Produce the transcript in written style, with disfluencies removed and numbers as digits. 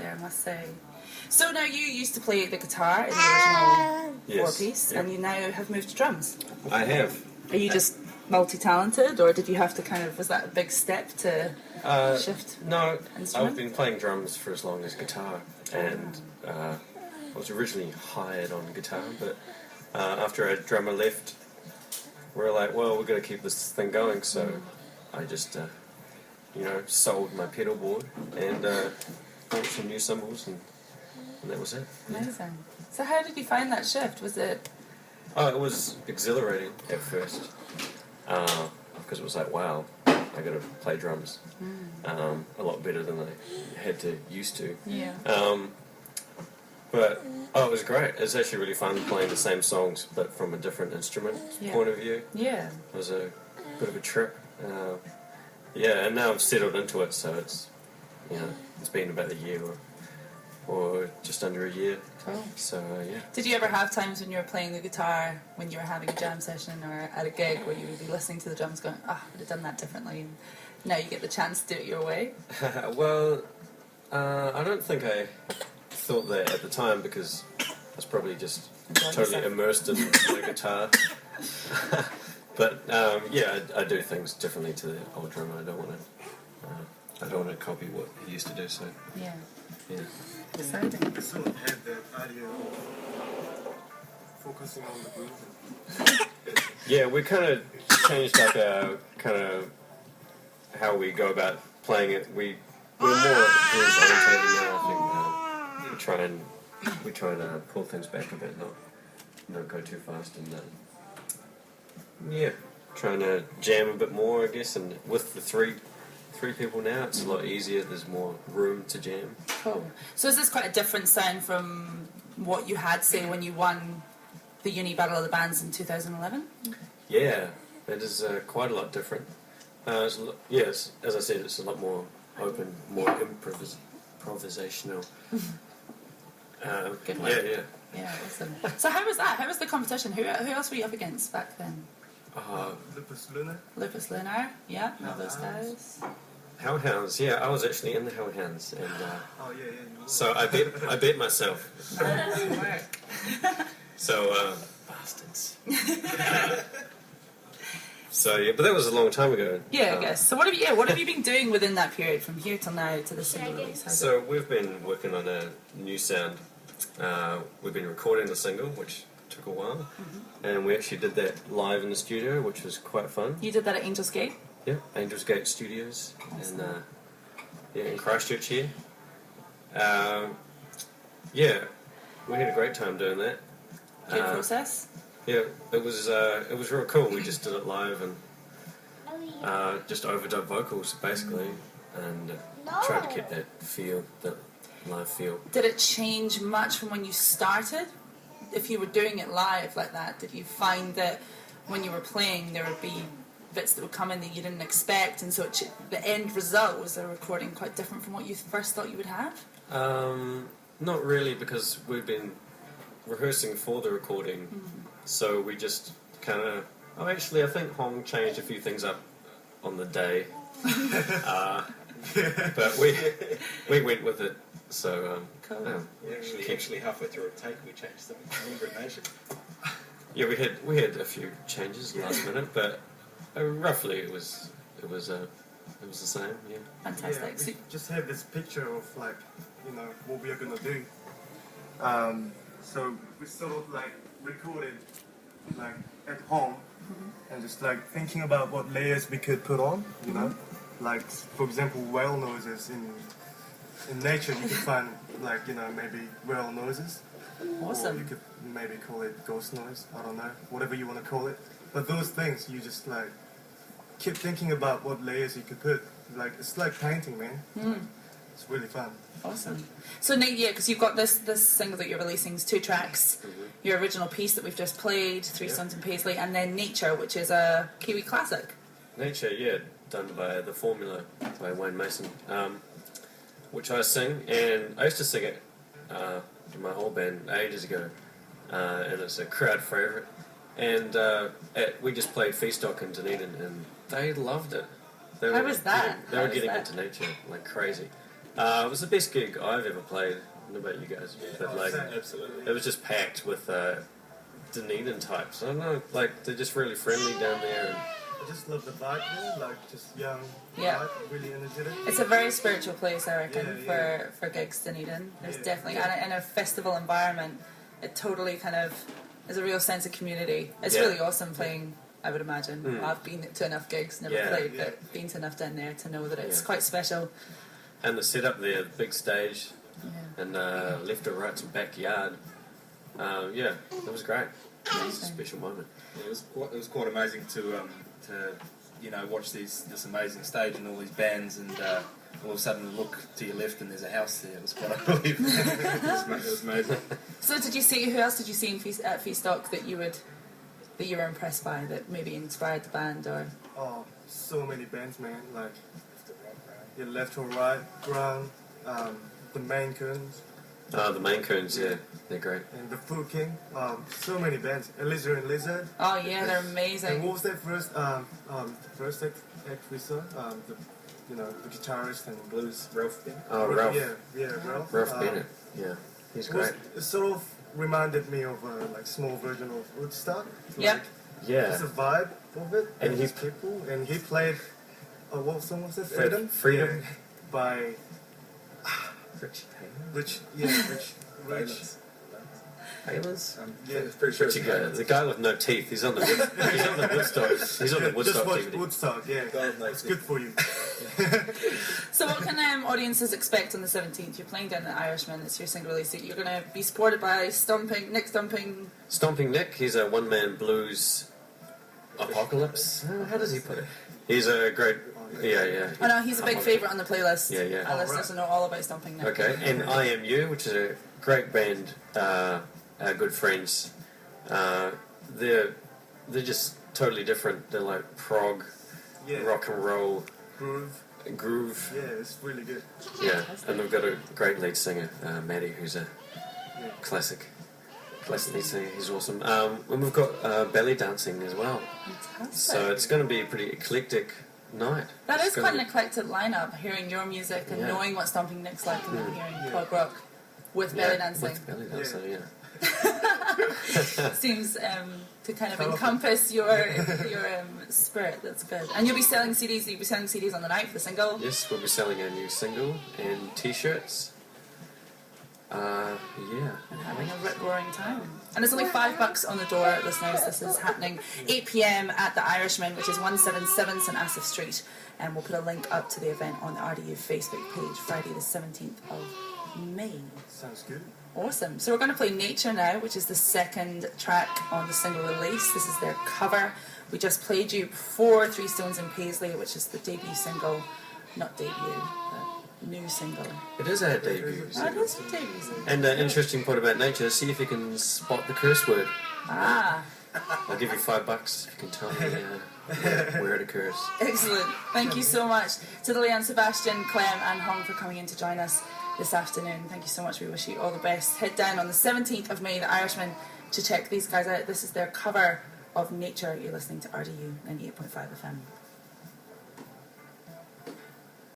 there, I must say. So now you used to play the guitar in the original four-piece, and you now have moved to drums. I have. Are you just multi-talented, or did you have to was that a big step to shift? No, instrument? I've been playing drums for as long as guitar, and I was originally hired on guitar, but after a drummer left, we were like, well, we've got to keep this thing going, so I just, sold my pedal board and bought some new cymbals, and that was it. Amazing. So how did you find that shift? Was it... Oh, it was exhilarating at first, because it was like, wow, I got to play drums a lot better than I had to used to. Yeah. But it was great. It was actually really fun playing the same songs, but from a different instrument point of view. Yeah. It was a bit of a trip. And now I've settled into it, so it's been about a year or just under a year. Cool. So, yeah. Did you ever have times when you were playing the guitar, when you were having a jam session or at a gig, where you would be listening to the drums going, I would have done that differently, and now you get the chance to do it your way? Well, I don't think I thought that at the time, because I was probably just totally immersed in the guitar. But, I do things differently to the old drummer. I don't want to copy what he used to do, so... Yeah. Exciting. You sort of had that idea of focusing on the groove. Yeah, we kind of changed up our kind of how we go about playing it. We're more groove orientated now. I think we try and pull things back a bit, not go too fast, and trying to jam a bit more, I guess. And with the three people now, it's a lot easier. There's more room to jam. Cool. So is this quite a different sound from what you had, say, when you won the Uni Battle of the Bands in 2011? Yeah, it is quite a lot different. Yes, as I said, it's a lot more open, more improvisational. Good one. Yeah, awesome. So how was that? How was the competition? Who else were you up against back then? Lupus Lunar, yeah, know those guys. Hellhounds, yeah, I was actually in the Hellhounds, and so I bet myself. So bastards. But that was a long time ago. Yeah, I guess. So what have you been doing within that period from here till now to the single release? So we've been working on a new sound. We've been recording the single, which took a while, and we actually did that live in the studio, which was quite fun. You did that at Angels Gate? Yeah, Angels Gate Studios, awesome. And in Christchurch here. We had a great time doing that. Good process? Yeah, it was real cool. We just did it live and just overdubbed vocals basically, and tried to get that feel, that live feel. Did it change much from when you started? If you were doing it live like that, did you find that when you were playing there would be bits that would come in that you didn't expect, and so the end result was a recording quite different from what you first thought you would have? Not really, because we've been rehearsing for the recording, so we just kind of... I think Hong changed a few things up on the day, but we went with it. So cool. Actually halfway through a take we changed some combination. Yeah, we had a few changes last minute, but roughly it was the same. Yeah. Fantastic. Yeah, we just had this picture of what we are gonna do. So we sort of recorded at home and just thinking about what layers we could put on. For example, whale noises in nature. You could find maybe whale noises. Awesome. Or you could maybe call it ghost noise. I don't know, whatever you want to call it. But those things, you just keep thinking about what layers you could put. It's like painting, man. It's really fun. Awesome. So because you've got this single that you're releasing, is 2 tracks. Your original piece that we've just played, Three Sons in Paisley, and then Nature, which is a Kiwi classic. Nature, yeah, done by The Formula by Wayne Mason, which I sing, and I used to sing it in my whole band ages ago, and it's a crowd favourite. And we just played Feastock in Dunedin, and they loved it. How was that? They were getting into nature like crazy. It was the best gig I've ever played. I don't know about you guys, but like, Absolutely. it was just packed with Dunedin types. I don't know, like they're just really friendly down there. And I just love the vibe there, like just young, Yeah. vibe, really energetic. It's a very spiritual place, I reckon, Yeah, for gigs Dunedin. There's Yeah. definitely, and in a festival environment, it totally kind of is a real sense of community. It's Yeah. really awesome playing, I would imagine. Mm. I've been to enough gigs, never Yeah. played, Yeah. but been to enough down there to know that it's Yeah. quite special. And the setup there, the big stage, Yeah. and left or right to backyard. Yeah, it was great. It was a Amazing. special moment. Yeah, it was quite amazing to watch this amazing stage and all these bands, and all of a sudden look to your left and there's a house there. It was quite unbelievable. It was amazing. So who else did you see at Feastock that you were impressed by, that maybe inspired the band? Or Oh, so many bands, man. Like, your left or right, ground, the main curtains, The Main Coons, yeah, they're great. and the Food King. So many bands. Lizard and Lizard. oh yeah, they're And amazing. what was that first act we saw? The guitarist and Blues, Ralph. Yeah. Oh, Ralph. Yeah, Ralph. Ralph Bennett, yeah, he's great. It sort of reminded me of a small version of Woodstock. Yep. Like, Yeah, it's a vibe of it, And and he- his people, and he played. What song was that? Freedom. Yeah, by Rich Rich. Taylor's. Yeah, it's pretty sure. Richie guy, the guy with no teeth. He's on the Woodstock. He's on the Just Woodstock watch DVD. Woodstock. Yeah, Guy with no it's teeth. good for you. So what can audiences expect on the 17th? You're playing down at Irishman. It's your single release. You're going to be supported by Nick Stomping. Stomping Nick. He's a one-man blues apocalypse. How does he put it? He's a great. Yeah. Oh no, he's a big favourite on the playlist. Yeah. Our listeners will know all about Stomping Nick. Okay, and I Am You, which is a great band, our good friends. They're just totally different. They're like prog, Yeah, rock and roll, groove. groove. Yeah, it's really good. Yeah, and they've got a great lead singer, Maddie, who's a Yeah. classic lead singer. He's awesome. And we've got belly dancing as well. Fantastic. So it's going to be a pretty eclectic night. That It's is gonna quite an be- eclectic lineup, hearing your music and Yeah. knowing what Stomping Nick's like, and then hearing Yeah. prog rock with yeah, belly dancing. With belly dancing, yeah. Seems to kind of Colourful. encompass your spirit. That's good. And you'll be selling CDs. You'll be selling CDs on the night for the single. Yes, we'll be selling our new single and T-shirts. Yeah. And having a rip-roaring time. And it's only $5 on the door, listeners. This is happening 8 p.m. at the Irishman, which is 177 St Asaph Street. And we'll put a link up to the event on the RDU Facebook page, Friday the 17th of May. Sounds good. Awesome. So we're going to play Nature now, which is the second track on the single release. This is their cover. We just played you before Three Stones and Paisley, which is the debut single. Not debut, but new single. It is our debut. Oh, it is the debut single. And an interesting point about Nature, see if you can spot the curse word. Ah, I'll give you $5 if you can tell me where it occurs. excellent. Thank you so much to the Laon, Sebastian, Clem and Hong for coming in to join us this afternoon. Thank you so much. We wish you all the best. Head down on the 17th of May, the Irishman, to check these guys out. This is their cover of Nature. You're listening to RDU 98.5 FM.